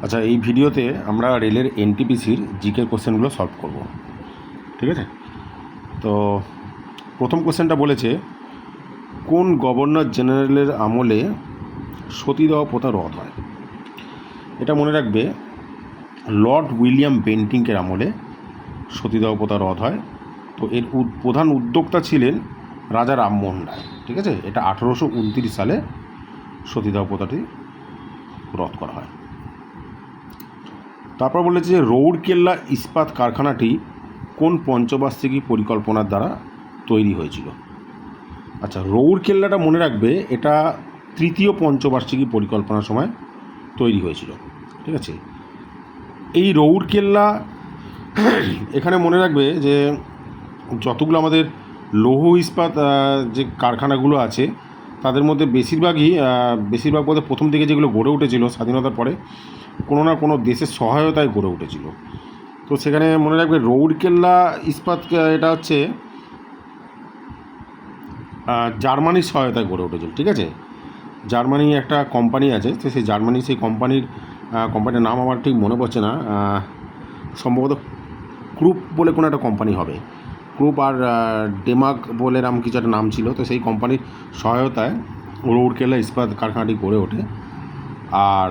আচ্ছা, এই ভিডিওতে আমরা রেলের এনটিপিসির জিকে কোশ্চেনগুলো সলভ করব। ঠিক আছে? তো প্রথম কোশ্চেনটা বলেছে, কোন গভর্নর জেনারেলের আমলে সতীদাহ প্রথা রদ হয়? এটা মনে রাখবে, লর্ড উইলিয়াম বেন্টিংকের আমলে সতীদাহ প্রথা রদ হয়। তো এর প্রধান উদ্যোক্তা ছিলেন রাজা রামমোহন রায়। ঠিক আছে? এটা 1829 সালে সতীদাহ প্রথাটি রদ করা হয়। তারপর বলেছে যে রৌরকেল্লা ইস্পাত কারখানাটি কোন পঞ্চবার্ষিকী পরিকল্পনার দ্বারা তৈরি হয়েছিল? আচ্ছা, রৌরকেল্লাটা মনে রাখবে, এটা তৃতীয় পঞ্চবার্ষিকী পরিকল্পনার সময় তৈরি হয়েছিল। ঠিক আছে? এই রৌরকেল্লা এখানে মনে রাখবে যে যতগুলো আমাদের লৌহ ইস্পাত যে কারখানাগুলো আছে তাদের মধ্যে বেশিরভাগ বলতে প্রথম দিকে যেগুলো গড়ে উঠেছিল স্বাধীনতার পরে কোনো না কোনো দেশের সহায়তায় গড়ে উঠেছিল। তো সেখানে মনে রাখবে রৌরকেল্লা ইস্পাত এটা হচ্ছে জার্মানির সহায়তায় গড়ে উঠেছিল। ঠিক আছে? জার্মানি একটা কোম্পানি আছে, তো সেই সেই কোম্পানির নাম আমার ঠিক মনে পড়ছে না, সম্ভবত ক্রুপ বলে কোনো একটা কোম্পানি হবে। ক্রুপ আর ডেমাক বলে এরকম কিছু একটা নাম ছিল। তো সেই কোম্পানির সহায়তায় রৌরকেল্লা ইস্পাত কারখানাটি গড়ে ওঠে। আর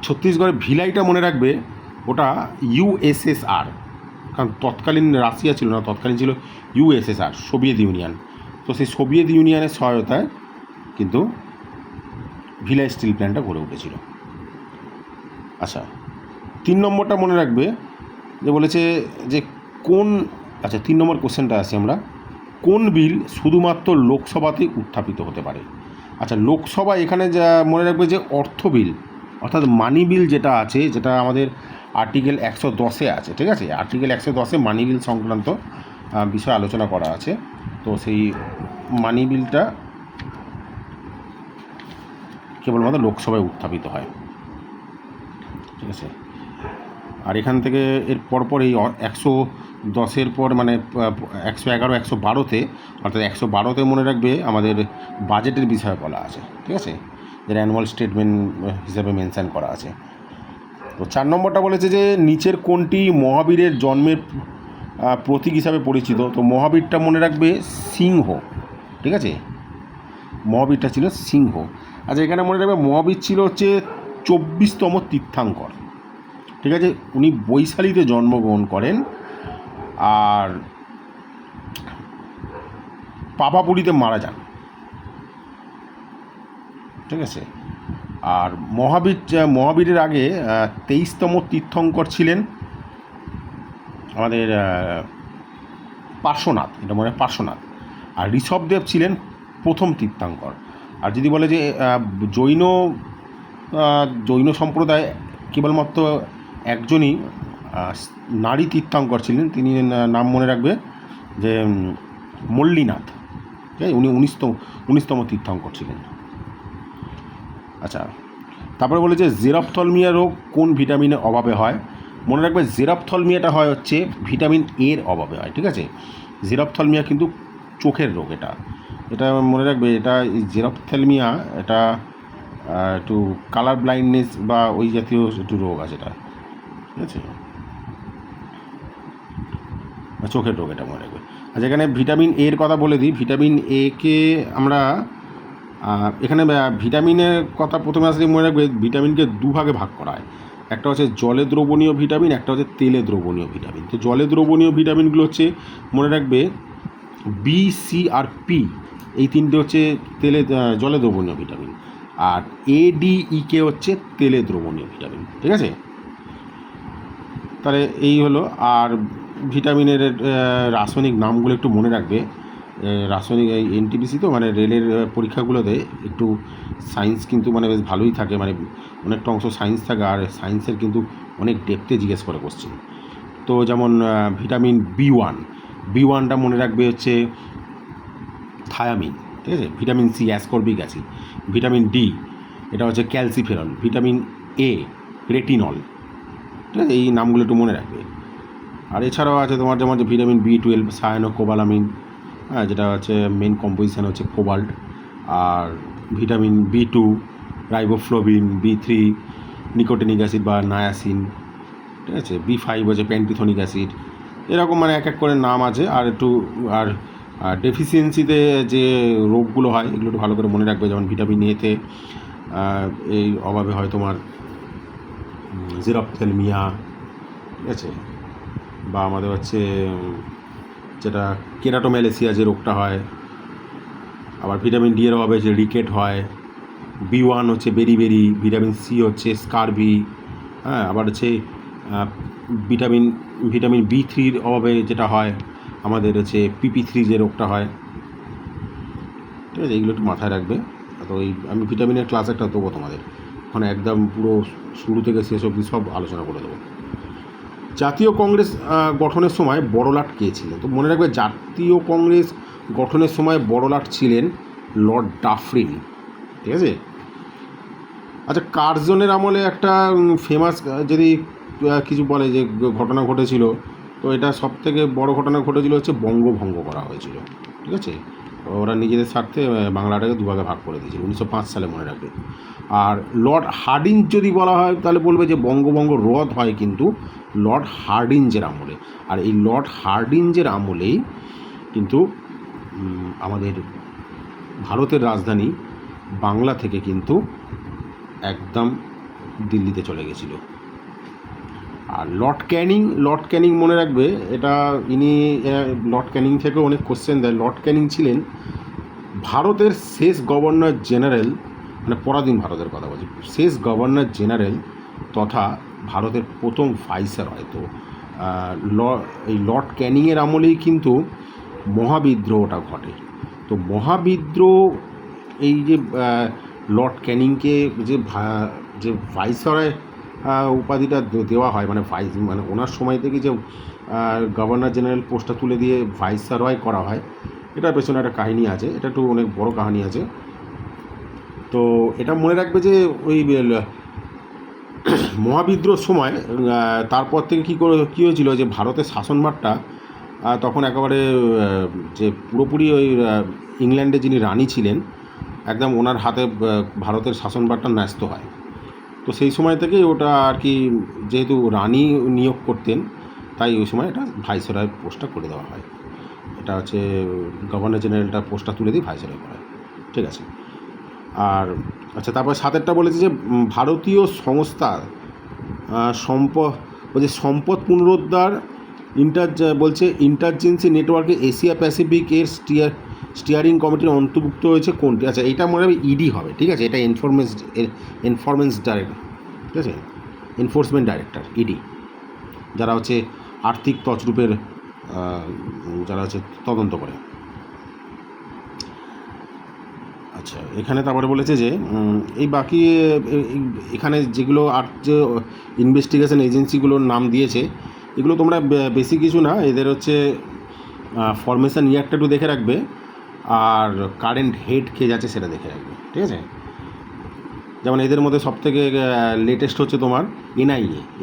ছত্তিশগড়ের ভিলাইটা মনে রাখবে, ওটা ইউএসএসআর, কারণ তৎকালীন রাশিয়া ছিল না, তৎকালীন ছিল ইউএসএসআর, সোভিয়েত ইউনিয়ন। তো সেই সোভিয়েত ইউনিয়নের সহায়তায় কিন্তু ভিলাই স্টিল প্ল্যান্টটা গড়ে উঠেছিল। আচ্ছা, 3 নম্বরটা মনে রাখবে, যে বলেছে যে আচ্ছা 3 নম্বর কোশ্চেনটা আসি আমরা, কোন বিল শুধুমাত্র লোকসভাতেই উত্থাপিত হতে পারে? আচ্ছা, লোকসভা এখানে যা মনে রাখবে যে অর্থ বিল, অর্থাৎ মানি বিল যেটা আছে, যেটা আমাদের আর্টিকেল 110-এ আছে। ঠিক আছে? আর্টিকেল 110-এ মানি বিল সংক্রান্ত বিষয় আলোচনা করা আছে। তো সেই মানি বিলটা কেবলমাত্র লোকসভায় উত্থাপিত হয়। ঠিক আছে? আর এখান থেকে এর পরপর এই 110-এর পর মানে 111, 112-তে, অর্থাৎ 112-তে মনে রাখবে আমাদের বাজেটের বিষয়ে বলা আছে। ঠিক আছে? যেটা অ্যানুয়াল স্টেটমেন্ট হিসাবে মেনশান করা আছে। তো 4 নম্বরটা বলেছে যে নিচের কোনটি মহাবীরের জন্মের প্রতীক হিসাবে পরিচিত? তো মহাবীরটা মনে রাখবে সিংহ। ঠিক আছে? মহাবীরটা ছিল সিংহ। আচ্ছা, এখানে মনে রাখবে মহাবীর ছিল হচ্ছে 24তম তীর্থাঙ্কর। ঠিক আছে? উনি বৈশালীতে জন্মগ্রহণ করেন আর পাপাপুরীতে মারা যান। ঠিক আছে? আর মহাবীরের আগে 23তম তীর্থঙ্কর ছিলেন আমাদের পার্শ্বনাথ। এটা মনে হয় পার্শ্বনাথ। আর ঋষভদেব ছিলেন প্রথম তীর্থাঙ্কর। আর যদি বলে যে জৈন সম্প্রদায় কেবলমাত্র একজনই নারী তীর্থাঙ্কর ছিলেন, তিনি নাম মনে রাখবে যে মল্লিনাথ। ঠিক আছে? উনি 19তম তীর্থঙ্কর ছিলেন। আচ্ছা, তারপরে বলে যে জেরপ্থ্যালমিয়া রোগ কোন ভিটামিনের অভাবে হয়? মনে রাখবে জেরপ্থ্যালমিয়াটা হয় হচ্ছে ভিটামিন এর অভাবে হয়। ঠিক আছে? জেরপ্থ্যালমিয়া কিন্তু চোখের রোগ। এটা মনে রাখবে, এটা জেরপ্থ্যালমিয়া এটা একটু কালার ব্লাইন্ডনেস বা ওই জাতীয় একটু রোগ আছে এটা। ঠিক আছে? চোখের রোগ, এটা মনে রাখবে। আচ্ছা, এখানে ভিটামিন এর কথা বলে দিই। ভিটামিন এ কে আমরা এখানে ভিটামিনের কথা প্রথমে আসলে মনে রাখবে, ভিটামিনকে দুভাগে ভাগ করা হয়। একটা হচ্ছে জলে দ্রবণীয় ভিটামিন, একটা হচ্ছে তেলে দ্রবণীয় ভিটামিন। তো জলে দ্রবণীয় ভিটামিনগুলো হচ্ছে মনে রাখবে বি, সি আর পি, এই তিনটে হচ্ছে জলে দ্রবণীয় ভিটামিন। আর এ, ডি, ই কে হচ্ছে তেলে দ্রবণীয় ভিটামিন। ঠিক আছে? তাহলে এই হলো। আর ভিটামিনের রাসায়নিক নামগুলো একটু মনে রাখবে। রাসায়নিক এই এনটিপিসি তো মানে রেলের পরীক্ষাগুলোতে একটু সায়েন্স কিন্তু মানে বেশ ভালোই থাকে, মানে অনেকটা অংশ সায়েন্স থাকে, আর সায়েন্সের কিন্তু অনেক ডেপথে জিজ্ঞেস করে কোশ্চেন। তো যেমন ভিটামিন বি ওয়ানটা মনে রাখবে হচ্ছে থায়ামিন। ঠিক আছে? Vitamin C ascorbic acid. Vitamin D এটা হচ্ছে ক্যালসিফেরল। Vitamin A retinol. ঠিক আছে? এই নামগুলো একটু মনে রাখবে। আর এছাড়াও আছে তোমার যেমন ভিটামিন বি12 সায়ানোকোবালামিন, হ্যাঁ, যেটা হচ্ছে মেন কম্পোজিশান হচ্ছে কোবাল্ট। আর vitamin B2 riboflavin, বি3 nicotinic acid বা নায়াসিন, ঠিক আছে, B5 হচ্ছে প্যান্টিথনিক অ্যাসিড, এরকম মানে এক এক করে নাম আছে। আর একটু আর ডেফিসিয়েন্সিতে যে রোগগুলো হয় এগুলো একটু ভালো করে মনে রাখবে, যেমন ভিটামিন এতে এই অভাবে হয় তোমার জিরপ্থেলমিয়া, ঠিক আছে, বা আমাদের হচ্ছে যেটা কেরাটোম্যালেসিয়া যে রোগটা হয়, আবার ভিটামিন ডি এর অভাবে যে রিকেট হয়, B1 হচ্ছে বেরি, ভিটামিন সি হচ্ছে স্কারবি, হ্যাঁ, আবার হচ্ছে ভিটামিন B3 অভাবে যেটা হয় আমাদের হচ্ছে PP3 যে রোগটা হয়, ঠিক আছে, এইগুলো একটু মাথায় রাখবে। তো আমি ভিটামিনের ক্লাস একটা দেবো তোমাদের, ওখানে একদম পুরো শুরু থেকে শেষ অবধি সব আলোচনা করে দেবো। জাতীয় কংগ্রেস গঠনের সময় বড়লাট কে ছিলেন? তো মনে রাখবে, জাতীয় কংগ্রেস গঠনের সময় বড়লাট ছিলেন লর্ড ডাফরিন, ঠিক আছে। আচ্ছা, কার্জনের আমলে একটা ফেমাস যদি কিছু বলে যে ঘটনা ঘটেছিল, তো এটা সবথেকে বড় ঘটনা ঘটেছিল হচ্ছে বঙ্গভঙ্গ করা হয়েছিল, ঠিক আছে। ওরা নিজেদের স্বার্থে বাংলাটাকে দুভাগে ভাগ করে দিয়েছিল 1905 সালে, মনে রাখবে। আর লর্ড হার্ডিঞ্জ যদি বলা হয় তাহলে বলবে যে বঙ্গভঙ্গ রদ হয় কিন্তু লর্ড হার্ডিঞ্জের আমলে। আর এই লর্ড হার্ডিঞ্জের আমলেই কিন্তু আমাদের ভারতের রাজধানী বাংলা থেকে কিন্তু একদম দিল্লিতে চলে গেছিল। আর লর্ড ক্যানিং মনে রাখবে, এটা ইনি লর্ড ক্যানিং থেকেও অনেক কোশ্চেন দেয়। লর্ড ক্যানিং ছিলেন ভারতের শেষ গভর্নর জেনারেল, মানে পরাধীন ভারতের কথা বলছি, শেষ গভর্নর জেনারেল তথা ভারতের প্রথম ভাইসরয়। তো এই লর্ড ক্যানিংয়ের আমলেই কিন্তু মহাবিদ্রোহটা ঘটে। তো মহাবিদ্রোহ, এই যে লর্ড ক্যানিংকে যে ভাইসরয় উপাধিটা দেওয়া হয়, মানে ওনার সময় থেকে যে গভর্নর জেনারেল পোস্টটা তুলে দিয়ে ভাইসরয় করা হয়, এটার পেছনে একটা কাহিনী আছে, এটা একটু অনেক বড় কাহিনী আছে। তো এটা মনে রাখবে যে ওই মহাবিদ্রোহের সময় তারপর থেকে কী হয়েছিল যে ভারতের শাসনভারটা তখন একেবারে যে পুরোপুরি ওই ইংল্যান্ডে যিনি রানী ছিলেন, একদম ওনার হাতে ভারতের শাসনভারটা ন্যস্ত হয়। তো সেই সময় থেকেই ওটা আর কি, যেহেতু রানী নিয়োগ করতেন, তাই ওই সময় এটা ভাইসরয় পোস্টটা করে দেওয়া হয়। এটা হচ্ছে গভর্নর জেনারেলটা পোস্টটা তুলে দিয়ে ভাইসরয় করা হয়, ঠিক আছে। আর আচ্ছা, তারপর সাতেরটা বলেছে যে ভারতীয় সংস্থা সম্পদ পুনরুদ্ধার বলছে ইন্টারজেন্সি নেটওয়ার্কে এশিয়া প্যাসিফিক এর স্টিয়ারিং কমিটির অন্তর্ভুক্ত হয়েছে কোনটি? আচ্ছা, এটা মনে হবে ইডি হবে, ঠিক আছে। এটা এনফোর্সমেন্ট ডাইরেক্টর, ঠিক আছে, এনফোর্সমেন্ট ডাইরেক্টর ইডি, যারা হচ্ছে আর্থিক তছরূপের যারা হচ্ছে তদন্ত করে। আচ্ছা, এখানে তারপরে বলেছে যে এই বাকি এখানে যেগুলো আর যে ইনভেস্টিগেশন এজেন্সিগুলোর নাম দিয়েছে, এগুলো তোমরা বেশি কিছু না, এদের হচ্ছে ফরমেশন ইয়ারটা একটু দেখে রাখবে, আর কারেন্ট হেড কে যাচ্ছে সেটা দেখে রাখবে, ঠিক আছে। যেমন এদের মধ্যে সবথেকে লেটেস্ট হচ্ছে তোমার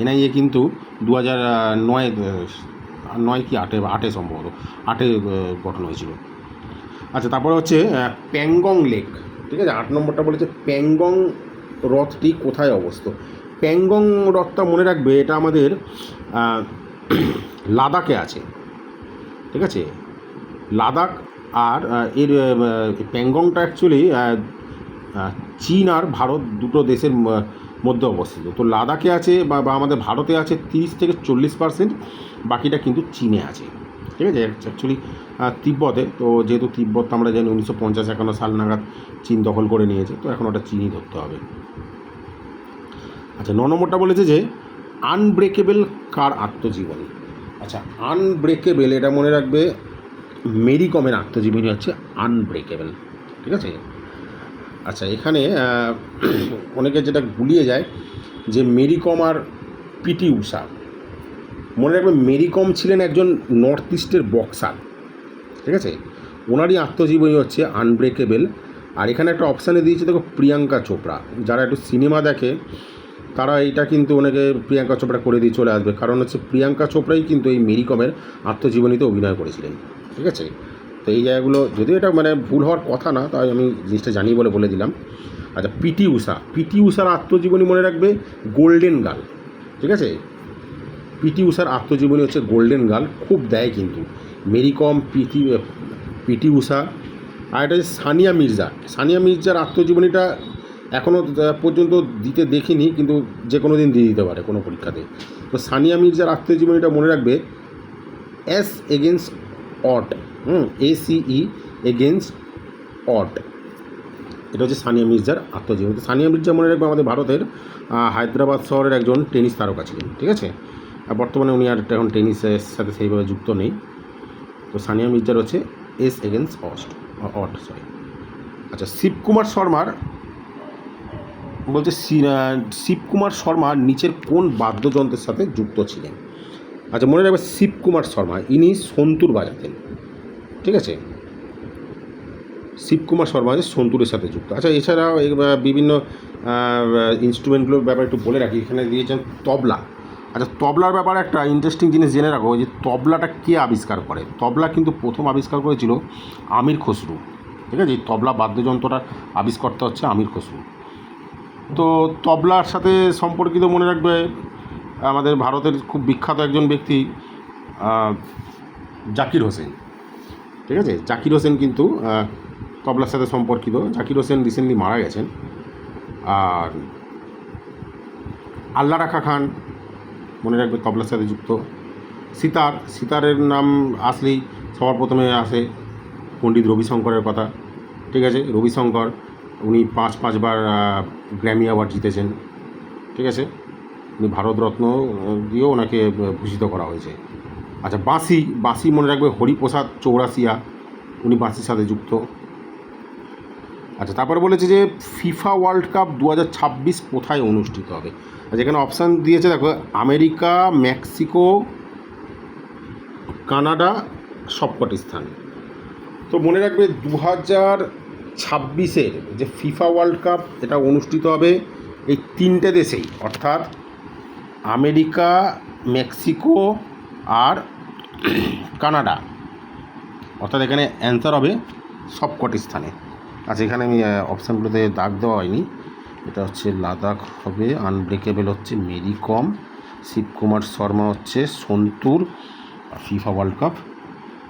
এনআইএ কিন্তু 2009 কি 8 সম্ভবত 8 গঠন হয়েছিল। আচ্ছা, তারপরে হচ্ছে প্যাংগং লেক, ঠিক আছে। 8 নম্বরটা বলেছে প্যাংগং হ্রদটি কোথায় অবস্থিত? প্যাংগং হ্রদটা মনে রাখবে, এটা আমাদের লাদাখে আছে, ঠিক আছে, লাদাখ। আর এর প্যাংগংটা অ্যাকচুয়ালি চীন আর ভারত দুটো দেশের মধ্যে অবস্থিত। তো লাদাখে আছে বা আমাদের ভারতে আছে 30 থেকে 40%, বাকিটা কিন্তু চীনে আছে, ঠিক আছে। অ্যাকচুয়ালি তিব্বতে, তো যেহেতু তিব্বত আমরা জানি 1950-51 সাল নাগাদ চীন দখল করে নিয়েছে, তো এখন ওটা চীনই ধরতে হবে। আচ্ছা, 9 নম্বরটা বলেছে যে আনব্রেকেবল কার আত্মজীবনী? আচ্ছা, আনব্রেকেবল এটা মনে রাখবে, মেরি কমের আত্মজীবনী হচ্ছে আনব্রেকেবল, ঠিক আছে। আচ্ছা, এখানে অনেকে যেটা গুলিয়ে যায় যে মেরি কম আর পিটি ঊষা, মনে রাখবে মেরি কম ছিলেন একজন নর্থ ইস্টের বক্সার, ঠিক আছে। ওনারই আত্মজীবনী হচ্ছে আনব্রেকেবল। আর এখানে একটা অপশানে দিয়েছে দেখো, প্রিয়াঙ্কা চোপড়া। যারা একটু সিনেমা দেখে তারা এইটা কিন্তু অনেকে প্রিয়াঙ্কা চোপড়া করে দিয়ে চলে আসবে, কারণ হচ্ছে প্রিয়াঙ্কা চোপড়াই কিন্তু এই মেরি কমের আত্মজীবনীতে অভিনয় করেছিলেন, ঠিক আছে। তো এই জায়গাগুলো যদিও এটা মানে ভুল হওয়ার কথা না, তাই আমি জিনিসটা জানি বলে দিলাম। আচ্ছা, পিটি ঊষার আত্মজীবনী মনে রাখবে গোল্ডেন গার্ল, ঠিক আছে। পিটি ঊষার আত্মজীবনী হচ্ছে গোল্ডেন গার্ল, খুব দেয় কিন্তু মেরি কম, পিটি ঊষা। আর এটা হচ্ছে সানিয়া মির্জার আত্মজীবনীটা এখনও পর্যন্ত দিতে দেখিনি, কিন্তু যে কোনো দিন দিয়ে দিতে পারে কোনো পরীক্ষাতে। তো সানিয়া মির্জার আত্মজীবনীটা মনে রাখবে S against odd, ACE against odd, এটা হচ্ছে সানিয়া মির্জার আত্মজীবনী। সানিয়া মির্জা মনে রাখবে আমাদের ভারতের হায়দ্রাবাদ শহরের একজন টেনিস তারকা ছিলেন, ঠিক আছে। আর বর্তমানে উনি আর এখন টেনিসের সাথে সেইভাবে যুক্ত নেই। তো সানিয়া মির্জার হচ্ছে এস এগেনস্ট অড, সরি। আচ্ছা, শিবকুমার শর্মা নিচের কোন বাদ্যযন্ত্রের সাথে যুক্ত ছিলেন? আচ্ছা, মনে রাখবে শিবকুমার শর্মা ইনি সন্তুর বাজাতেন, ঠিক আছে। শিবকুমার শর্মা যে সন্তুরের সাথে যুক্ত। আচ্ছা, এছাড়াও বিভিন্ন ইনস্ট্রুমেন্টগুলোর ব্যাপারে একটু বলে রাখি, এখানে দিয়েছেন তবলা। আচ্ছা, তবলার ব্যাপারে একটা ইন্টারেস্টিং জিনিস জেনে রাখো, যে তবলাটা কে আবিষ্কার করে। তবলা কিন্তু প্রথম আবিষ্কার করেছিল আমির খসরু, ঠিক আছে। এই তবলা বাদ্যযন্ত্রটার আবিষ্কর্তা হচ্ছে আমির খসরু। তো তবলার সাথে সম্পর্কিত মনে রাখবে আমাদের ভারতের খুব বিখ্যাত একজন ব্যক্তি জাকির হোসেন, ঠিক আছে। জাকির হোসেন কিন্তু তবলার সাথে সম্পর্কিত। জাকির হোসেন রিসেন্টলি মারা গেছেন। আর আল্লাহ রাখা খান মনে রাখবে তবলার সাথে যুক্ত। সিতারের নাম আসলেই সবার প্রথমে আসে পণ্ডিত রবিশঙ্করের কথা, ঠিক আছে। রবিশঙ্কর উনি পাঁচবার গ্র্যামি অ্যাওয়ার্ড জিতেছেন, ঠিক আছে। উনি ভারতরত্ন দিয়েও ওনাকে ভূষিত করা হয়েছে। আচ্ছা, বাঁশি মনে রাখবে হরিপ্রসাদ চৌরাসিয়া, উনি বাঁশির সাথে যুক্ত। আচ্ছা, তারপরে বলেছে যে ফিফা ওয়ার্ল্ড কাপ 2026 কোথায় অনুষ্ঠিত হবে। আচ্ছা, এখানে অপশান দিয়েছে দেখো, আমেরিকা, মেক্সিকো, কানাডা, সবকটি স্থান। তো মনে রাখবে 2026-এর যে ফিফা ওয়ার্ল্ড কাপ এটা অনুষ্ঠিত হবে এই তিনটে দেশেই, অর্থাৎ আমেরিকা, মেক্সিকো আর কানাডা, অর্থাৎ এখানে অ্যান্সার হবে সবকটি স্থানে। আচ্ছা, এখানে আমি অপশানগুলোতে দাগ দেওয়া হয়নি। এটা হচ্ছে লাদাখ হবে, আনব্রেকেবল হচ্ছে মেরি কম, শিবকুমার শর্মা হচ্ছে সন্তুর, আর ফিফা ওয়ার্ল্ড কাপ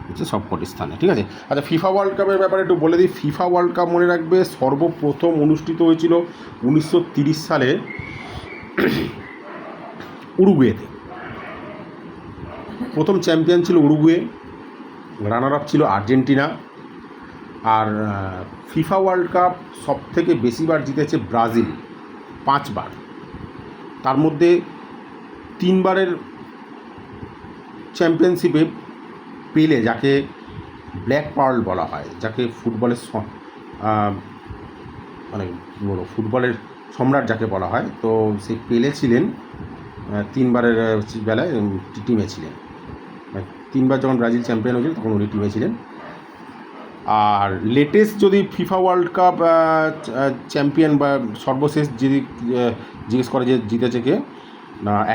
হচ্ছে সবকটি স্থানে, ঠিক আছে। আচ্ছা, ফিফা ওয়ার্ল্ড কাপের ব্যাপারে একটু বলে দিই। ফিফা ওয়ার্ল্ড কাপ মনে রাখবে সর্বপ্রথম অনুষ্ঠিত হয়েছিল 1930 সালে উরুগুয়েতে। প্রথম চ্যাম্পিয়ন ছিল উরুগুয়ে, রানার আপ ছিল আর্জেন্টিনা। আর ফিফা ওয়ার্ল্ড কাপ সবথেকে বেশিবার জিতেছে ব্রাজিল, 5 বার। তার মধ্যে 3 বারের চ্যাম্পিয়নশিপে পেলে, যাকে ব্ল্যাক পার্ল বলা হয়, যাকে ফুটবলের মানে বড় ফুটবলের সম্রাট যাকে বলা হয়, তো সেই পেলে ছিলেন 3 বারের বেলায় টিমে ছিলেন। 3 বার যখন ব্রাজিল চ্যাম্পিয়ন হয়েছিল তখন উনি টিমে ছিলেন। আর লেটেস্ট যদি ফিফা ওয়ার্ল্ড কাপ চ্যাম্পিয়ন বা সর্বশেষ যদি জিজ্ঞেস করে যে জিতেছে কে,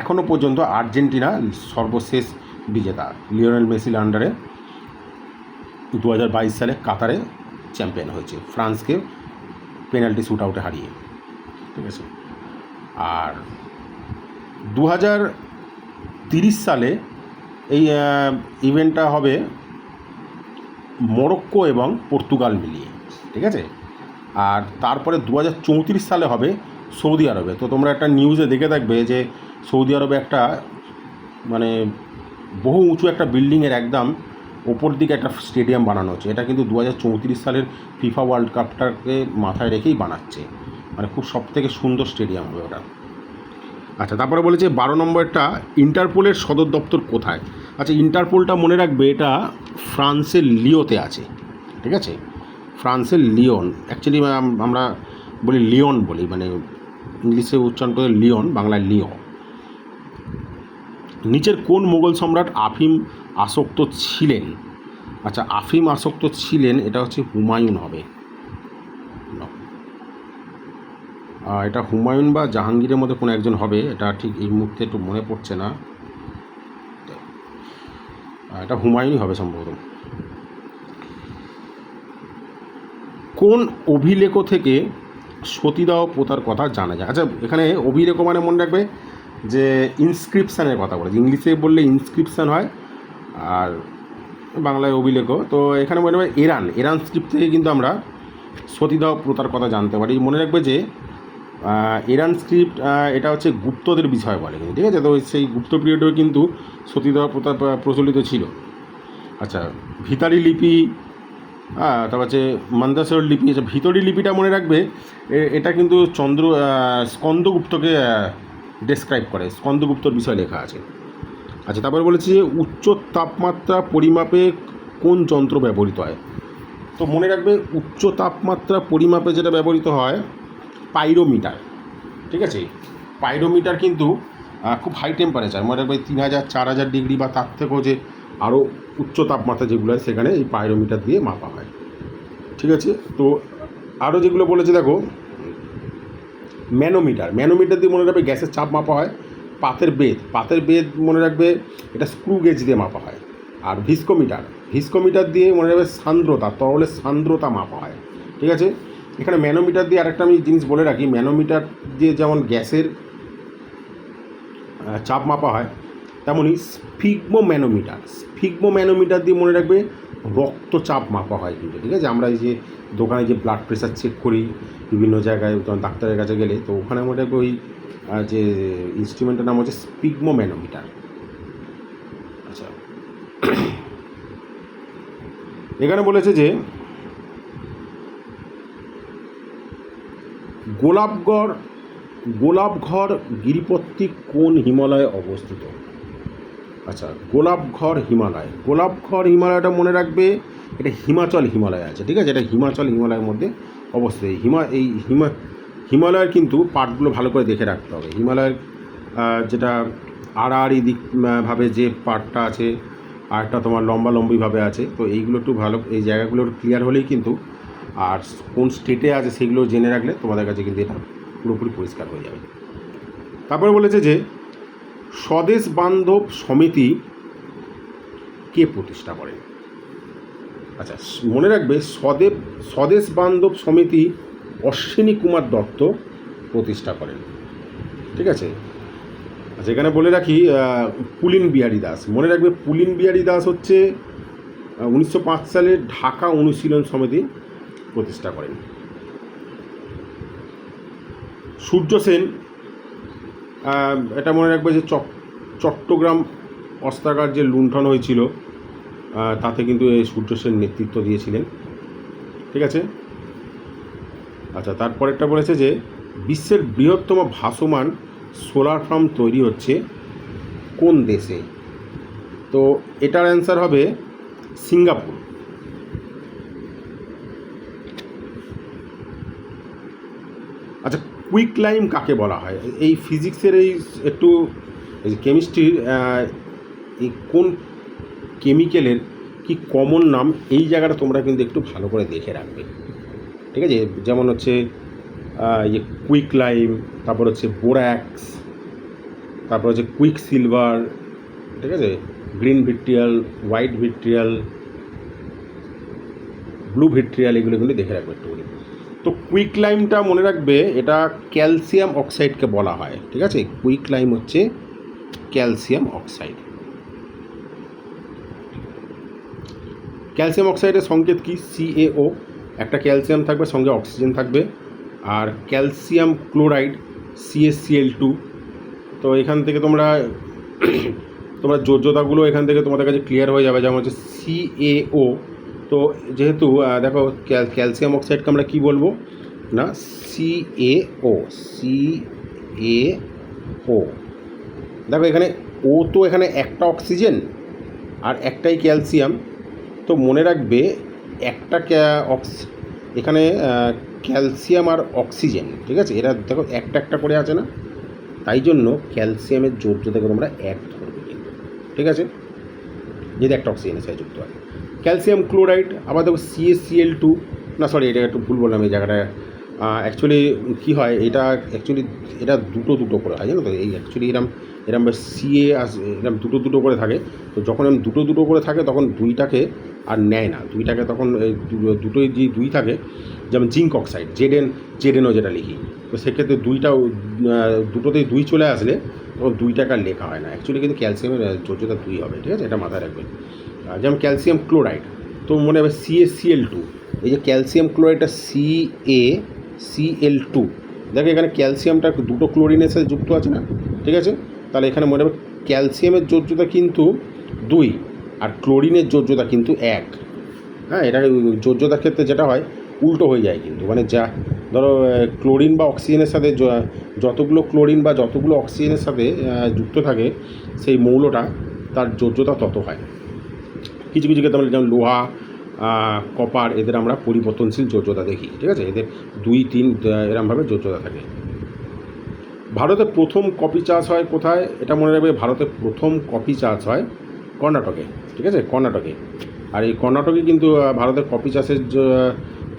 এখনও পর্যন্ত আর্জেন্টিনা সর্বশেষ বিজেতা, লিওনেল মেসির আন্ডারে 2022 সালে কাতারে চ্যাম্পিয়ন হয়েছে, ফ্রান্সকে পেনাল্টি শ্যুট আউটে হারিয়ে, ঠিক আছে। আর 2030 সালে এই ইভেন্টটা হবে মরক্কো এবং পর্তুগাল মিলিয়ে, ঠিক আছে। আর তারপরে 2034 সালে হবে সৌদি আরবে। তো তোমরা একটা নিউজে দেখে থাকবে যে সৌদি আরবে একটা মানে বহু উঁচু একটা বিল্ডিংয়ের একদম ওপর দিকে একটা স্টেডিয়াম বানানো হচ্ছে। এটা কিন্তু 2034 সালের ফিফা ওয়ার্ল্ড কাপটাকে মাথায় রেখেই বানাচ্ছে, মানে খুব সবথেকে সুন্দর স্টেডিয়াম হবে ওটা। আচ্ছা, তারপরে বলেছে 12 নম্বরটা, ইন্টারপোলের সদর দপ্তর কোথায়। আচ্ছা, ইন্টারপোলটা মনে রাখবে এটা ফ্রান্সের লিওতে আছে, ঠিক আছে। ফ্রান্সের লিওন, অ্যাকচুয়ালি আমরা বলি লিওন বলি, মানে ইংলিশে উচ্চারণ করে লিওন, বাংলায় লিও। নিচের কোন মুঘল সম্রাট আফিম আসক্ত ছিলেন। আচ্ছা, আফিম আসক্ত ছিলেন এটা হচ্ছে হুমায়ুন হবে, এটা হুমায়ুন বা জাহাঙ্গীরের মধ্যে কোনো একজন হবে, এটা ঠিক এই মুহূর্তে একটু মনে পড়ছে না, এটা হুমায়ুনই হবে সম্ভবত। কোন অভিলেখ থেকে সতীদাহ প্রথার কথা জানা যায়। আচ্ছা, এখানে অভিলেখ মানে মনে রাখবে যে ইনস্ক্রিপশানের কথা বলে, ইংলিশে বললে ইনস্ক্রিপশান হয় আর বাংলায় অভিলেখ। তো এখানে মনে রাখবে এরান স্ক্রিপ্ট থেকে কিন্তু আমরা সতীদাহ প্রথার কথা জানতে পারি। মনে রাখবে যে ইরান স্ক্রিপ্ট এটা হচ্ছে গুপ্তদের বিষয় বলে, ঠিক আছে। তো সেই গুপ্ত পিরিয়ডেও কিন্তু সতীদাহ প্রথা প্রচলিত ছিল। আচ্ছা, ভিতারি লিপি, তারপর হচ্ছে মন্দাসর লিপি। আচ্ছা, ভিতরি লিপিটা মনে রাখবে এটা কিন্তু স্কন্দগুপ্তকে ডেসক্রাইব করে, স্কন্দগুপ্তর বিষয়ে লেখা আছে। আচ্ছা, তারপরে বলেছি যে উচ্চ তাপমাত্রা পরিমাপে কোন যন্ত্র ব্যবহৃত হয়। তো মনে রাখবে উচ্চ তাপমাত্রা পরিমাপে যেটা ব্যবহৃত হয় পাইরোমিটার, ঠিক আছে। পাইরোমিটার কিন্তু খুব হাই টেম্পারেচার, মনে রাখবে 3000 4000 ডিগ্রি বা তার থেকেও যে আরও উচ্চ তাপমাত্রা যেগুলো হয় সেখানে এই পাইরোমিটার দিয়ে মাপা হয়, ঠিক আছে। তো আরও যেগুলো বলেছে দেখো, ম্যানোমিটার দিয়ে মনে রাখবে গ্যাসের চাপ মাপা হয়। পাতের বেদ মনে রাখবে এটা স্ক্রু গেজ দিয়ে মাপা হয়। আর ভিস্কোমিটার দিয়ে মনে রাখবে সান্দ্রতা, তরলের সান্দ্রতা মাপা হয়, ঠিক আছে। এখানে ম্যানোমিটার দিয়ে আরেকটা আমি জিনিস বলে রাখি, ম্যানোমিটার দিয়ে যেমন গ্যাসের চাপ মাপা হয়, তেমনই স্ফিগমোম্যানোমিটার দিয়ে মনে রাখবে রক্তচাপ মাপা হয় কিন্তু, ঠিক আছে। আমরা এই যে দোকানে যে ব্লাড প্রেশার চেক করি বিভিন্ন জায়গায়, ডাক্তারের কাছে গেলে, তো ওখানে মনে রাখবে ওই যে ইনস্ট্রুমেন্টের নাম হচ্ছে স্ফিগমোম্যানোমিটার। আচ্ছা, এখানে বলেছে যে গোলাপঘর গিরিপত্তি কোন হিমালয়ে অবস্থিত। আচ্ছা, গোলাপঘর হিমালয়টা মনে রাখবে এটা হিমালয় আছে, ঠিক আছে। এটা হিমালয়ের মধ্যে অবস্থিত। হিমালয়ের কিন্তু পার্টগুলো ভালো করে দেখে রাখতে হবে। হিমালয়ের যেটা আড়াআড়ি দিক ভাবে যে পার্টটা আছে, আরটা তোমার লম্বিভাবে আছে। তো এইগুলো একটু ভালো, এই জায়গাগুলো একটু ক্লিয়ার হলেই কিন্তু, আর কোন স্টেটে আছে সেগুলো জেনে রাখলে তোমাদের কাছে কিন্তু এটা পুরোপুরি পরিষ্কার হয়ে যাবে। তারপরে বলেছে যে স্বদেশ বান্ধব সমিতি কে প্রতিষ্ঠা করেন। আচ্ছা, মনে রাখবে স্বদেশ বান্ধব সমিতি অশ্বিনী কুমার দত্ত প্রতিষ্ঠা করেন, ঠিক আছে। আচ্ছা, এখানে বলে রাখি পুলিন বিহারী দাস, মনে রাখবে পুলিন বিহারী দাস হচ্ছে 1905 সালে ঢাকা অনুশীলন সমিতি প্রতিষ্ঠা করেন। সূর্য সেন, এটা মনে রাখবে যে চট্টগ্রাম অস্ত্রাগার যে লুণ্ঠন হয়েছিল তাতে কিন্তু এই সূর্য সেন নেতৃত্ব দিয়েছিলেন, ঠিক আছে। আচ্ছা, তারপরেরটা বলেছে যে বিশ্বের বৃহত্তম ভাসমান সোলার ফার্ম তৈরি হচ্ছে কোন দেশে। তো এটার অ্যান্সার হবে সিঙ্গাপুর। আচ্ছা, কুইকলাইম কাকে বলা হয়। এই ফিজিক্সের এই একটু কেমিস্ট্রির এই কোন কেমিক্যালের কি কমন নাম, এই জায়গাটা তোমরা কিন্তু একটু ভালো করে দেখে রাখবে, ঠিক আছে। যেমন হচ্ছে কুইকলাইম, তারপর হচ্ছে বোর্যাক্স, তারপর হচ্ছে কুইক সিলভার, ঠিক আছে। Green vitriol, white vitriol, blue vitriol, এগুলো কিন্তু দেখে রাখবে একটু। তো কুইকলাইমটা মনে রাখবে এটা ক্যালসিয়াম অক্সাইডকে বলা হয়, ঠিক আছে। কুইকলাইম হচ্ছে ক্যালসিয়াম অক্সাইড। ক্যালসিয়াম অক্সাইডের সংকেত কি, CaO, একটা ক্যালসিয়াম থাকবে, সঙ্গে অক্সিজেন থাকবে। আর ক্যালসিয়াম ক্লোরাইড CaCl2। তো এখান থেকে তোমরা যোজ্যতাগুলো এখান থেকে তোমাদের কাছে ক্লিয়ার হয়ে যাবে। যেমন হচ্ছে CaO, তো যেহেতু দেখো ক্যালসিয়াম অক্সাইডকে আমরা কী বলবো না, CaO। দেখো এখানে ও, তো এখানে একটা অক্সিজেন আর একটাই ক্যালসিয়াম। তো মনে রাখবে একটা এখানে ক্যালসিয়াম আর অক্সিজেন, ঠিক আছে। এরা দেখো একটা করে আছে না, তাই জন্য ক্যালসিয়ামের যোজ্যতাকে তোমরা 1 ধরবে কিন্তু, ঠিক আছে, যদি একটা অক্সিজেনের সাথে যুক্ত হয়। ক্যালসিয়াম ক্লোরাইড আবার দেখো CaCl2, না সরি, এটা একটু ভুল বললাম এই জায়গাটা। অ্যাকচুয়ালি কী হয়, এটা দুটো করে হয়, জানো তো। এই অ্যাকচুয়ালি এরকম এরম সিএ এরম দুটো দুটো করে থাকে। তো যখন এরম দুটো দুটো করে থাকে তখন দুইটাকে আর নেয় না, দুইটাকে তখন এই দুটোই যে দুই থাকে, যেমন জিঙ্ক অক্সাইড জেডেনও যেটা লিখি, তো সেক্ষেত্রে দুটোতেই দুই চলে আসলে তখন দুইটাকে আর লেখা হয় না। অ্যাকচুয়ালি কিন্তু ক্যালসিয়ামের যোজ্যতা দুই হবে, ঠিক আছে, এটা মাথায় রাখবেন। যেমন ক্যালসিয়াম ক্লোরাইড, তো মনে হবে CaCl2, এই যে ক্যালসিয়াম ক্লোরাইডটা CaCl2, দেখো এখানে ক্যালসিয়ামটা দুটো ক্লোরিনের সাথে যুক্ত আছে না, ঠিক আছে, তাহলে এখানে মনে হবে ক্যালসিয়ামের যোজ্যতা কিন্তু 2 আর ক্লোরিনের যোজ্যতা কিন্তু 1। হ্যাঁ, এটা যোজ্যতার ক্ষেত্রে যেটা হয় উল্টো হয়ে যায় কিন্তু, মানে যা ধরো ক্লোরিন বা অক্সিজেনের সাথে যতগুলো ক্লোরিন বা যতগুলো অক্সিজেনের সাথে যুক্ত থাকে সেই মৌলটা, তার যোজ্যতা তত হয়। কিছু কিছু ক্ষেত্রে আমরা যেমন লোহা, কপার, এদের আমরা পরিবর্তনশীল যোজ্যতা দেখি, ঠিক আছে, এদের 2, 3 এরমভাবে যোজ্যতা থাকে। ভারতে প্রথম কফি চাষ হয় কোথায়? এটা মনে রাখবে, ভারতে প্রথম কফি চাষ হয় কর্ণাটকে, ঠিক আছে, কর্ণাটকে। আর এই কর্ণাটকে কিন্তু ভারতের কফি চাষের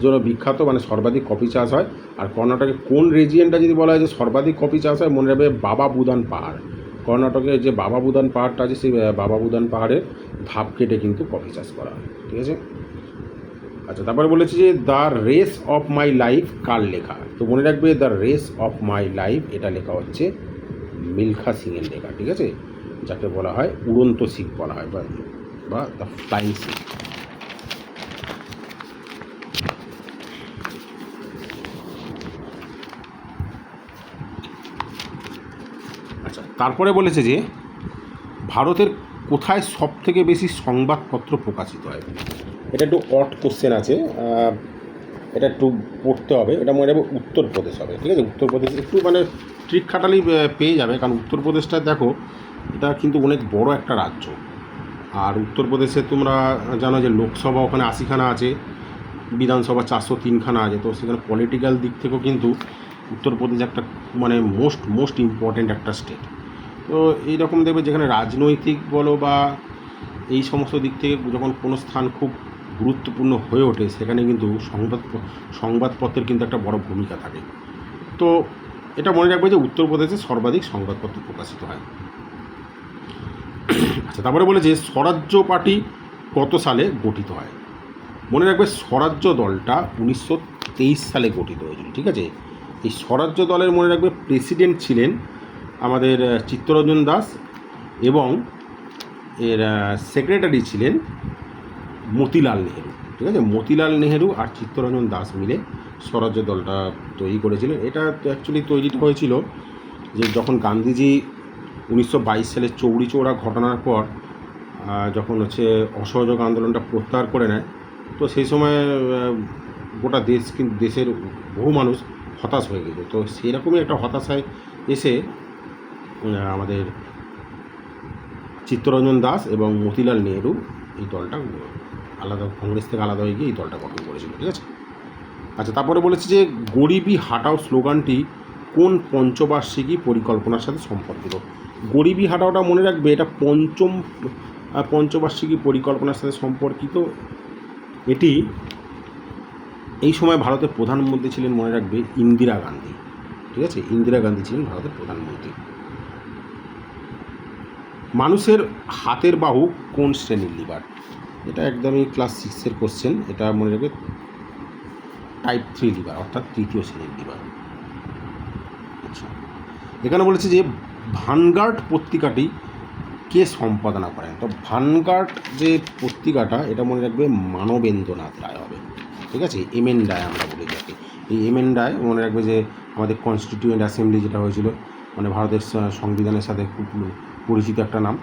জন্য বিখ্যাত, মানে সর্বাধিক কফি চাষ হয়। আর কর্ণাটকে কোন রিজিয়নটা যদি বলা হয় যে সর্বাধিক কফি চাষ হয়, মনে রাখবে বাবা বুদান পাহাড়। কর্ণাটকে যে বাবা বুদান পাহাড়টা আছে, সেই বাবা বুদান পাহাড়ের ধাপ কেটে কিন্তু কফি চাষ করা হয়, ঠিক আছে। আচ্ছা, তারপরে বলেছি যে the race of my life কার লেখা? তো মনে রাখবে the race of my life এটা লেখা হচ্ছে মিলখা সিংয়ের লেখা, ঠিক আছে, যাকে বলা হয় উড়ন্ত শিখ বলা হয়, বা দ্য ফ্লাইং শিখ। আচ্ছা, তারপরে বলেছে যে ভারতের কোথায় সব থেকে বেশি সংবাদপত্র প্রকাশিত হয়? এটা একটু অড কোশ্চেন আছে, এটা একটু পড়তে হবে। এটা মনে রাখবে উত্তরপ্রদেশ হবে, ঠিক আছে, উত্তরপ্রদেশ একটু মানে ট্রিক খাটালেই পেয়ে যাবে, কারণ উত্তরপ্রদেশটা দেখো এটা কিন্তু অনেক বড় একটা রাজ্য। আর উত্তরপ্রদেশে তোমরা জানো যে লোকসভা ওখানে 80খানা আছে, বিধানসভা 403খানা আছে, তো সেখানে পলিটিক্যাল দিক থেকেও কিন্তু উত্তরপ্রদেশ একটা মানে মোস্ট ইম্পর্ট্যান্ট একটা স্টেট। তো এইরকম দেখবে যেখানে রাজনৈতিক বলো বা এই সমস্ত দিক থেকে যখন কোনো স্থান খুব গুরুত্বপূর্ণ হয়ে ওঠে, সেখানে কিন্তু সংবাদপত্রের কিন্তু একটা বড় ভূমিকা থাকে। তো এটা মনে রাখবে যে উত্তরপ্রদেশে সর্বাধিক সংবাদপত্র প্রকাশিত হয়। আচ্ছা, তারপরে বলে যে স্বরাজ্য পার্টি কত সালে গঠিত হয়? মনে রাখবে স্বরাজ্য দলটা 1923 সালে গঠিত হয়েছিল, ঠিক আছে। এই স্বরাজ্য দলের মনে রাখবে প্রেসিডেন্ট ছিলেন আমাদের চিত্তরঞ্জন দাস, এবং এর সেক্রেটারি ছিলেন মতিলাল নেহেরু, ঠিক আছে। মতিলাল নেহেরু আর চিত্তরঞ্জন দাস মিলে স্বরাজ্য দলটা তৈরি করেছিলেন। এটা অ্যাকচুয়ালি তৈরিটা হয়েছিল যে যখন গান্ধীজি 1922 সালে চৌরি চৌরা ঘটনার পর যখন হচ্ছে অসহযোগ আন্দোলনটা প্রত্যাহার করে নেয়, তো সেই সময় গোটা দেশের বহু মানুষ হতাশ হয়ে গেছে। তো সেরকমই একটা হতাশায় এসে আমাদের চিত্তরঞ্জন দাস এবং মতিলাল নেহেরু এই দলটা আলাদা, কংগ্রেস থেকে আলাদা হয়ে গিয়ে এই দলটা গঠন করেছিল, ঠিক আছে। আচ্ছা, তারপরে বলেছে যে গরিবি হাটাও স্লোগানটি কোন পঞ্চবার্ষিকী পরিকল্পনার সাথে সম্পর্কিত? গরিবি হাটাওটা মনে রাখবে এটা পঞ্চবার্ষিকী পরিকল্পনার সাথে সম্পর্কিত। এটি এই সময় ভারতের প্রধানমন্ত্রী ছিলেন মনে রাখবে ইন্দিরা গান্ধী, ঠিক আছে, ইন্দিরা গান্ধী ছিলেন ভারতের প্রধানমন্ত্রী। মানুষের হাতের বাহু কোন শ্রেণীর লিভার? এটা একদমই ক্লাস 6-এর কোশ্চেন। এটা মনে রাখবে টাইপ 3 লিভার, অর্থাৎ তৃতীয় শ্রেণীর লিভার। আচ্ছা, এখানে বলেছে যে ভানগার্ড পত্রিকাটি কে সম্পাদনা করেন? তো ভানগার্ড যে পত্রিকাটা এটা মনে রাখবে মানবেন্দ্রনাথ রায় হবে, ঠিক আছে, এমএন রায় আমরা বলি যাকে। এই এমএন রায় মনে রাখবে যে আমাদের কনস্টিটিউয়েন্ট অ্যাসেম্বলি যেটা হয়েছিল, মানে ভারতের সংবিধানের সাথে খুব পরিচিত একটা নাম।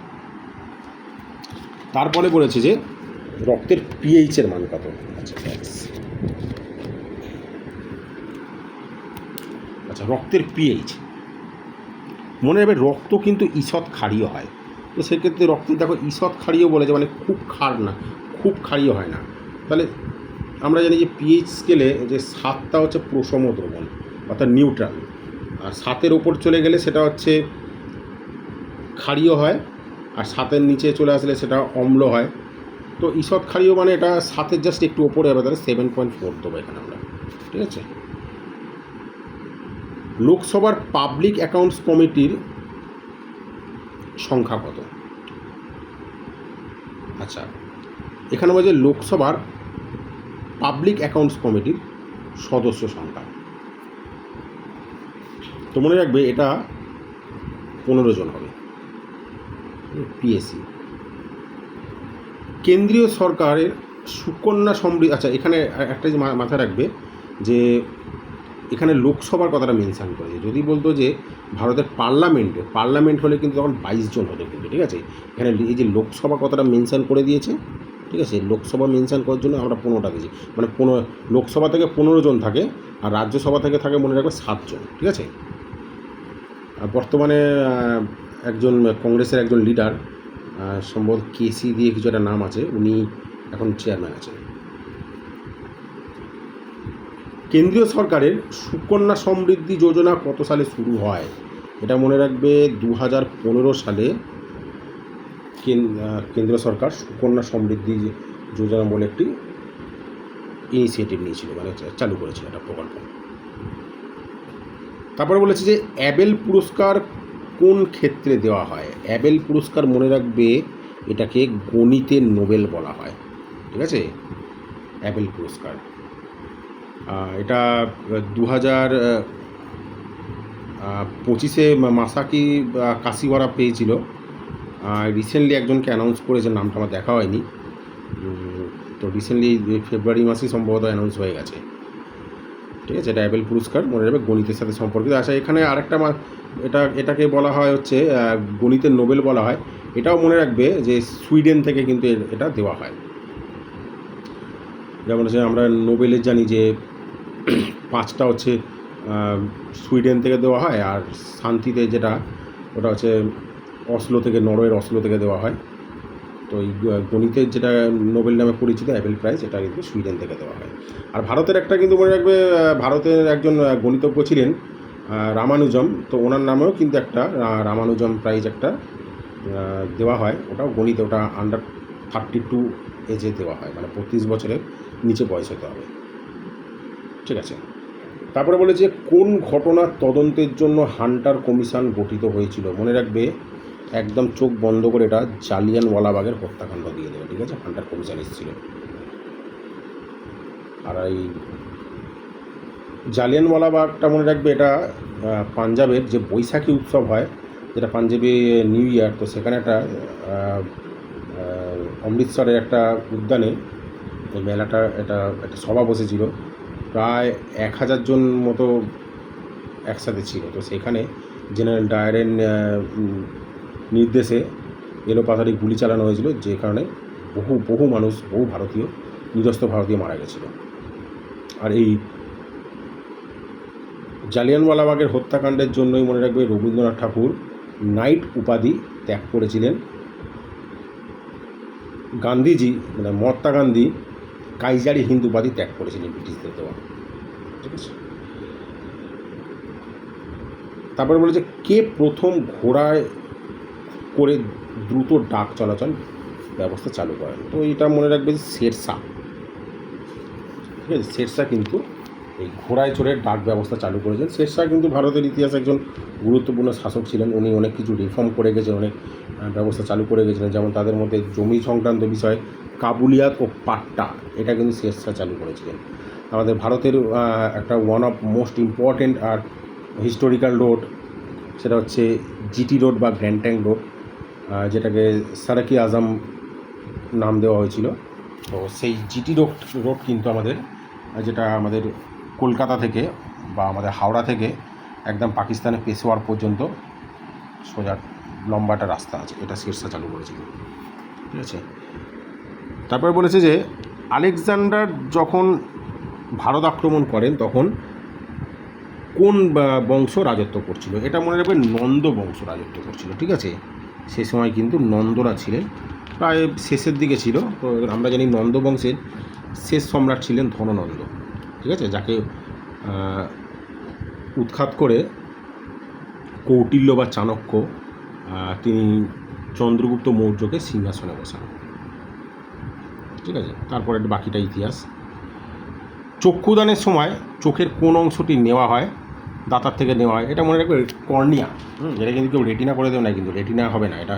তারপরে বলেছে যে রক্তের পিএইচের মান কত? আচ্ছা, রক্তের পিএইচ মনে রাখবে রক্ত কিন্তু ঈষৎ ক্ষারীয় হয়। তো সেক্ষেত্রে রক্তে দেখো ঈষৎ ক্ষারীয় বলেছে, মানে খুব ক্ষার না, খুব ক্ষারীয় হয় না। তাহলে আমরা জানি যে পিএইচ স্কেলে যে 7টা হচ্ছে প্রশম দ্রবণ অর্থাৎ নিউট্রাল, আর 7-এর ওপর চলে গেলে সেটা হচ্ছে ক্ষারীয় হয়, আর 7-এর নিচে চলে আসলে সেটা অম্ল হয়। তো ঈষৎ ক্ষারীয় মানে এটা 7-এর জাস্ট একটু ওপরে হবে, তাহলে 7.4 দেবো এখানে আমরা, ঠিক আছে। লোকসভার পাবলিক অ্যাকাউন্টস কমিটির সংখ্যা কত? আচ্ছা, এখানে বলছে লোকসভার পাবলিক অ্যাকাউন্টস কমিটির সদস্য সংখ্যা। তো মনে রাখবে এটা 15 জন হবে, পিএসসি। কেন্দ্রীয় সরকারের সুকন্যা সমৃদ্ধি, আচ্ছা এখানে একটা যে মাথায় রাখবে যে এখানে লোকসভার কথাটা মেনশান করেছে। যদি বলতো যে ভারতের পার্লামেন্ট হলে কিন্তু তখন 22 জন হতো কিন্তু, ঠিক আছে। এখানে এই যে লোকসভা কথাটা মেনশান করে দিয়েছে, ঠিক আছে। লোকসভা মেনশান করার জন্য আমরা 15টা দিয়েছি, মানে লোকসভা থেকে 15 জন থাকে, আর রাজ্যসভা থেকে থাকে মনে রাখবে 7 জন, ঠিক আছে। আর বর্তমানে একজন কংগ্রেসের একজন লিডার, সম্ভবত কেসি দিয়ে কিছু একটা নাম আছে, উনি এখন চেয়ারম্যান আছেন। কেন্দ্রীয় সরকারের সুকন্যা সমৃদ্ধি যোজনা কত সালে শুরু হয়? এটা মনে রাখবে 2015 সালে কেন্দ্র সরকার সুকন্যা সমৃদ্ধি যোজনা বলে একটি ইনিশিয়েটিভ নিয়েছিল, মানে চালু করেছিল একটা প্রকল্প। তারপরে বলেছে যে অ্যাবেল পুরস্কার কোন ক্ষেত্রে দেওয়া হয়? অ্যাবেল পুরস্কার মনে রাখবে এটাকে গণিতের নোবেল বলা হয়, ঠিক আছে। অ্যাবেল পুরস্কার এটা 2025-এ মাসাকি কাশিওয়ারা পেয়েছিল। রিসেন্টলি একজনকে অ্যানাউন্স করেছে, নামটা আমার দেখা হয়নি। তো রিসেন্টলি ফেব্রুয়ারি মাসেই সম্ভবত অ্যানাউন্স হয়ে গেছে, ঠিক আছে। এটা অ্যাবেল পুরস্কার, মনে রাখবে গণিতের সাথে সম্পর্কিত। আচ্ছা, এখানে আরেকটা এটাকে বলা হয় হচ্ছে গণিতের নোবেল বলা হয়। এটাও মনে রাখবে যে সুইডেন থেকে কিন্তু এটা দেওয়া হয়। যেমন হচ্ছে আমরা নোবেলের জানি যে 5টা হচ্ছে সুইডেন থেকে দেওয়া হয়, আর শান্তিতে যেটা ওটা হচ্ছে নরওয়ের অসলো থেকে দেওয়া হয়। তো এই গণিতের যেটা নোবেল নামে পরিচিত অ্যাবেল প্রাইজ, এটা কিন্তু সুইডেন থেকে দেওয়া হয়। আর ভারতের একটা কিন্তু মনে রাখবে, ভারতের একজন গণিতজ্ঞ ছিলেন রামানুজম, তো ওনার নামেও কিন্তু একটা রামানুজম প্রাইজ একটা দেওয়া হয়। ওটাও গণিতে, ওটা আন্ডার 32 এজে দেওয়া হয়, মানে 25 বছরের নিচে বয়স হতে হবে, ঠিক আছে। তারপরে বলেছে কোন ঘটনার তদন্তের জন্য হান্টার কমিশন গঠিত হয়েছিল? মনে রাখবে একদম চোখ বন্ধ করে এটা জালিয়ানওয়ালাবাগের হত্যাকাণ্ড দিয়ে দেবে, ঠিক আছে। হান্টার কমিশন এসেছিল। আর এই জালিয়ানওয়ালাবাগটা মনে রাখবে এটা পাঞ্জাবের যে বৈশাখী উৎসব হয়, যেটা পাঞ্জাবে নিউ ইয়ার, তো সেখানে একটা অমৃতসরের একটা উদ্যানে এই মেলাটা একটা সভা বসেছিল। প্রায় 1000 জন মতো একসাথে ছিল। তো সেখানে জেনারেল ডায়ারের নির্দেশে এলোপাথারি গুলি চালানো হয়েছিল, যে কারণে বহু মানুষ, বহু ভারতীয়, নিরস্ত্র ভারতীয় মারা গেছিল। আর এই জালিয়ানওয়ালাবাগের হত্যাকাণ্ডের জন্যই মনে রাখবে রবীন্দ্রনাথ ঠাকুর নাইট উপাধি ত্যাগ করেছিলেন। গান্ধীজি, মানে মহাত্মা গান্ধী কাইজারি হিন্দ উপাধি ত্যাগ করেছিলেন ব্রিটিশদের দেওয়া, ঠিক আছে। তারপরে বলেছে কে প্রথম ঘোড়ায় করে দ্রুত ডাক চলাচল ব্যবস্থা চালু করেন? তো এটা মনে রাখবে শেরশাহ, ঠিক আছে। শেরশাহ কিন্তু এই ঘোড়ায় চড়ে ডাক ব্যবস্থা চালু করেছেন। শেরশাহ কিন্তু ভারতের ইতিহাসে একজন গুরুত্বপূর্ণ শাসক ছিলেন। উনি অনেক কিছু রিফর্ম করে গেছেন, অনেক ব্যবস্থা চালু করে গেছিলেন। যেমন তাদের মধ্যে জমি সংক্রান্ত বিষয়ে কাবুলিয়াত ও পাট্টা, এটা কিন্তু শেরশাহ চালু করেছিলেন। আমাদের ভারতের একটা ওয়ান অফ মোস্ট ইম্পর্টেন্ট আর হিস্টোরিক্যাল রোড, সেটা হচ্ছে জিটি রোড বা গ্র্যান্ড ট্যাঙ্ক রোড, যেটাকে সারাকি আজম নাম দেওয়া হয়েছিল। তো সেই জিটি রোড কিন্তু যেটা আমাদের কলকাতা থেকে বা আমাদের হাওড়া থেকে একদম পাকিস্তানের পেশোয়ার পর্যন্ত সোজা লম্বাটা রাস্তা আছে, এটা শেরশাহ চালু করেছিল, ঠিক আছে। তারপরে বলেছে যে আলেকজান্ডার যখন ভারত আক্রমণ করেন তখন কোন বংশ রাজত্ব করছিল? এটা মনে রাখবে নন্দ বংশ রাজত্ব করছিল, ঠিক আছে। সে সময় কিন্তু নন্দরা ছিলেন, প্রায় শেষের দিকে ছিল। তো আমরা জানি নন্দ বংশের শেষ সম্রাট ছিলেন ধননন্দ, ঠিক আছে, যাকে উৎখাত করে কৌটিল্য বা চাণক্য তিনি চন্দ্রগুপ্ত মৌর্যকে সিংহাসনে বসান, ঠিক আছে। তারপরে বাকিটা ইতিহাস। চক্ষুদানের সময় চোখের কোন অংশটি নেওয়া হয়? দাঁতার থেকে নেওয়া হয়। এটা মনে রাখবে কর্নিয়া, এটা কিন্তু কেউ রেটিনা করে দেবে না, কিন্তু রেটিনা হবে না, এটা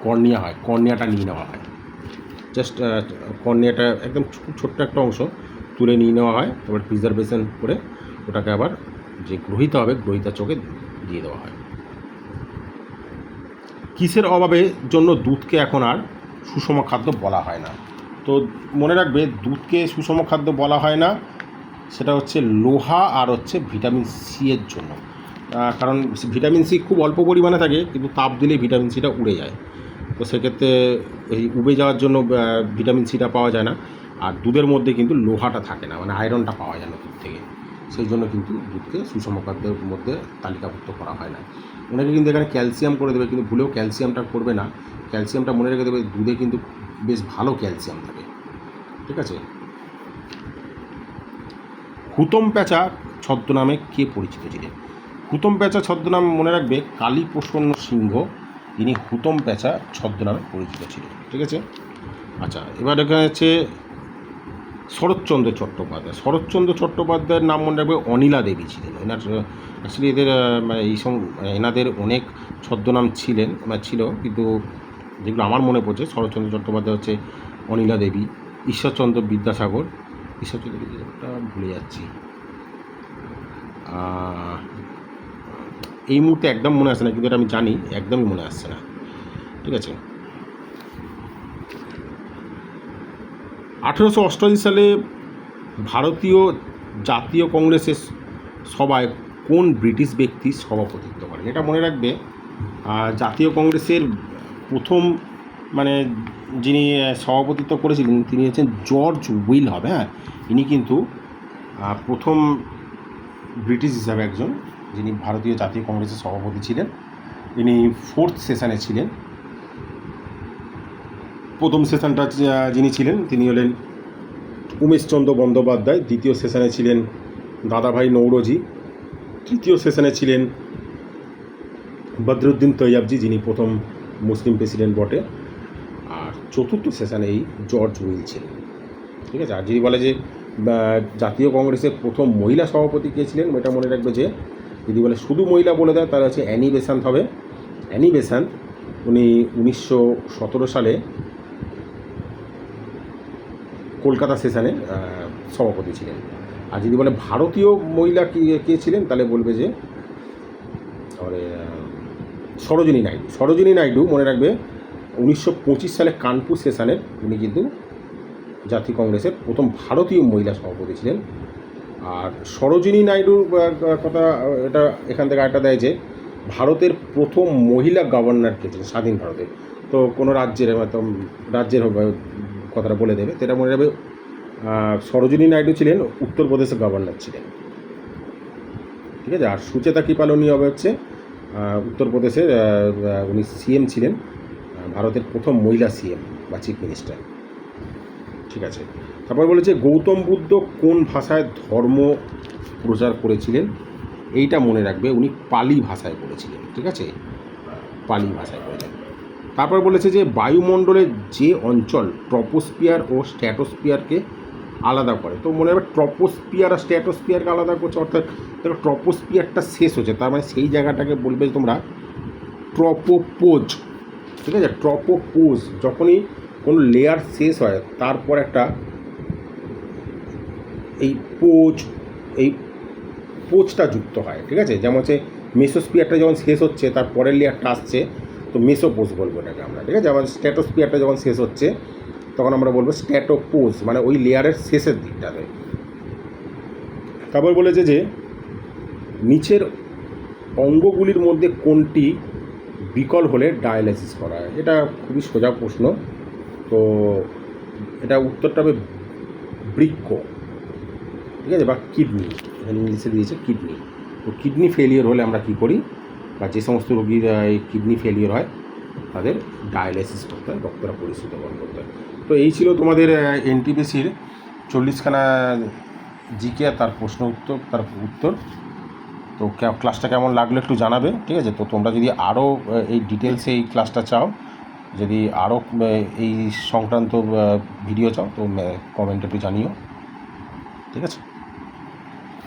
কর্নিয়া হয়, কর্নিয়াটা নিয়ে নেওয়া হয়। জাস্ট কর্নিয়াটা একদম খুব ছোট্ট একটা অংশ তুলে নিয়ে নেওয়া হয়, তারপর প্রিজারভেশন করে ওটাকে আবার যে গ্রহিতা হবে গ্রহিতার চোখে দিয়ে দেওয়া হয়। কিসের অভাবের জন্য দুধকে এখন আর সুষম খাদ্য বলা হয় না? তো মনে রাখবে দুধকে সুষম খাদ্য বলা হয় না, সেটা হচ্ছে লোহা আর হচ্ছে ভিটামিন সি এর জন্য। কারণ ভিটামিন সি খুব অল্প পরিমাণে থাকে, কিন্তু তাপ দিলেই ভিটামিন সিটা উড়ে যায়। তো সেক্ষেত্রে এই উবে যাওয়ার জন্য ভিটামিন সিটা পাওয়া যায় না। আর দুধের মধ্যে কিন্তু লোহাটা থাকে না, মানে আয়রনটা পাওয়া যায় না দুধ থেকে। সেই জন্য কিন্তু দুধকে সুষম খাদ্যের মধ্যে তালিকাভুক্ত করা হয় না। অনেকে কিন্তু এখানে ক্যালসিয়াম করে দেবে, কিন্তু ভুলেও ক্যালসিয়ামটা করবে না। ক্যালসিয়ামটা মনে রেখে দেবে, দুধে কিন্তু বেশ ভালো ক্যালসিয়াম থাকে, ঠিক আছে। হুতম প্যাঁচা ছদ্মনামে কে পরিচিত ছিলেন? হুতম প্যাঁচা ছদ্মনাম মনে রাখবে কালীপ্রসন্ন সিংহ, তিনি হুতম প্যাঁচা ছদ্মনামে পরিচিত ছিলেন, ঠিক আছে। আচ্ছা, এবার এখানে হচ্ছে শরৎচন্দ্র চট্টোপাধ্যায়। শরৎচন্দ্র চট্টোপাধ্যায়ের নাম মনে রাখবে অনিলা দেবী ছিলেন। এনার অ্যাকচুয়ালি এদের মানে এনাদের অনেক ছদ্মনাম ছিল, কিন্তু যেগুলো আমার মনে পড়ছে, শরৎচন্দ্র চট্টোপাধ্যায় হচ্ছে অনিলা দেবী, ঈশ্বরচন্দ্র বিদ্যাসাগর, ঈশ্বরচন্দ্র বিদ্যাসাগরটা ভুলে যাচ্ছি, এই মুহূর্তে একদম মনে আসছে না, কিন্তু এটা আমি জানি, একদমই মনে আসছে না, ঠিক আছে। 1888 সালে ভারতীয় জাতীয় কংগ্রেসের সভায় কোন ব্রিটিশ ব্যক্তি সভাপতিত্ব করেন? এটা মনে রাখবে জাতীয় কংগ্রেসের প্রথম মানে যিনি সভাপতিত্ব করেছিলেন তিনি হচ্ছেন জর্জ উইল হবে। হ্যাঁ, ইনি কিন্তু প্রথম ব্রিটিশ হিসাবে একজন যিনি ভারতীয় জাতীয় কংগ্রেসের সভাপতি ছিলেন। ইনি 4th সেশনে ছিলেন। প্রথম সেশনটা যিনি ছিলেন তিনি হলেন উমেশচন্দ্র বন্দ্যোপাধ্যায়, দ্বিতীয় সেশনে ছিলেন দাদাভাই নৌরোজি, তৃতীয় সেশনে ছিলেন বদরুদ্দিন তৈয়াবজি, যিনি প্রথম মুসলিম প্রেসিডেন্ট বটে, আর চতুর্থ সেশনে এই জর্জ উইল ছিলেন, ঠিক আছে। আর যদি বলে যে জাতীয় কংগ্রেসের প্রথম মহিলা সভাপতি কে ছিলেন, এটা মনে রাখবে যে যদি বলে শুধু মহিলা বলে দেয় তাহলে হচ্ছে অ্যানি বেসান্ট হবে। অ্যানি বেসান্ট উনি 1917 সালে কলকাতা সেশনে সভাপতি ছিলেন। আর যদি বলে ভারতীয় মহিলা কে ছিলেন তাহলে বলবে যে সরোজিনী নাইডু। সরোজিনী নাইডু মনে রাখবে 1925 সালে কানপুর সেশনের উনি কিন্তু জাতীয় কংগ্রেসের প্রথম ভারতীয় মহিলা সভাপতি ছিলেন। আর সরোজিনী নাইডুর কথা এটা এখান থেকে আরেকটা দেয় যে ভারতের প্রথম মহিলা গভর্নর কে ছিলেন স্বাধীন ভারতের। তো কোনো রাজ্যের কথাটা বলে দেবে, সেটা মনে রাখবে সরোজিনী নাইডু ছিলেন উত্তরপ্রদেশের গভর্নর ছিলেন, ঠিক আছে। আর সুচেতা কৃপালনী হবে হচ্ছে উত্তরপ্রদেশের উনি সিএম ছিলেন, ভারতের প্রথম মহিলা সিএম বা চিফ মিনিস্টার, ঠিক আছে। তারপর বলেছে গৌতম বুদ্ধ কোন ভাষায় ধর্ম প্রচার করেছিলেন? এইটা মনে রাখবে উনি পালি ভাষায় করেছিলেন, ঠিক আছে, পালি ভাষায় করেছেন। তারপর বলেছে যে বায়ুমণ্ডলের যে অঞ্চল ট্রপোস্ফিয়ার ও স্ট্র্যাটোস্ফিয়ারকে আলাদা করে, তো মনে রাখবে ট্রপোস্ফিয়ার আর স্ট্র্যাটোস্ফিয়ারকে আলাদা করছে, অর্থাৎ দেখো ট্রপোস্ফিয়ারটা শেষ হচ্ছে, তার মানে সেই জায়গাটাকে বলবে তোমরা ট্রপোপোজ, ঠিক আছে। ট্রপোপোজ যখনই কোনো লেয়ার শেষ হয় তারপর একটা এই পোজটা যুক্ত হয়, ঠিক আছে। যেমন হচ্ছে মেসোস্ফিয়ারটা যখন শেষ হচ্ছে তার পরের লেয়ারটা আসছে, তো মেসোপোজ বলবো এটাকে আমরা, ঠিক আছে। আবার স্ট্র্যাটোস্ফিয়ারটা যখন শেষ হচ্ছে তখন আমরা বলবো স্ট্র্যাটোপোজ, মানে ওই লেয়ারের শেষের দিকটাতে। তারপর বলেছে যে নিচের অঙ্গগুলির মধ্যে কোনটি বিকল হলে ডায়ালাইসিস করা হয়? এটা খুবই সোজা প্রশ্ন, তো এটা উত্তরটা হবে বৃক্ক, ঠিক আছে, বা কিডনি, এখানে ইংলিশে দিয়েছে কিডনি। তো কিডনি ফেলিওর হলে আমরা কী করি, বা যে সমস্ত রোগীর এই কিডনি ফেলিওর হয় তাদের ডায়ালাইসিস করতে হয়, রক্তটা পরিশোধন করতে হয়। তো এই ছিল তোমাদের এনটিপিসির 40খানা জিকে তার প্রশ্ন উত্তর। তো ক্লাসটা কেমন লাগলো একটু জানাবে, ঠিক আছে। তো তোমরা যদি আরও এই ডিটেলসে এই ক্লাসটা চাও, যদি আরও এই সংক্রান্ত ভিডিও চাও তো কমেন্টে একটু জানিও, ঠিক আছে।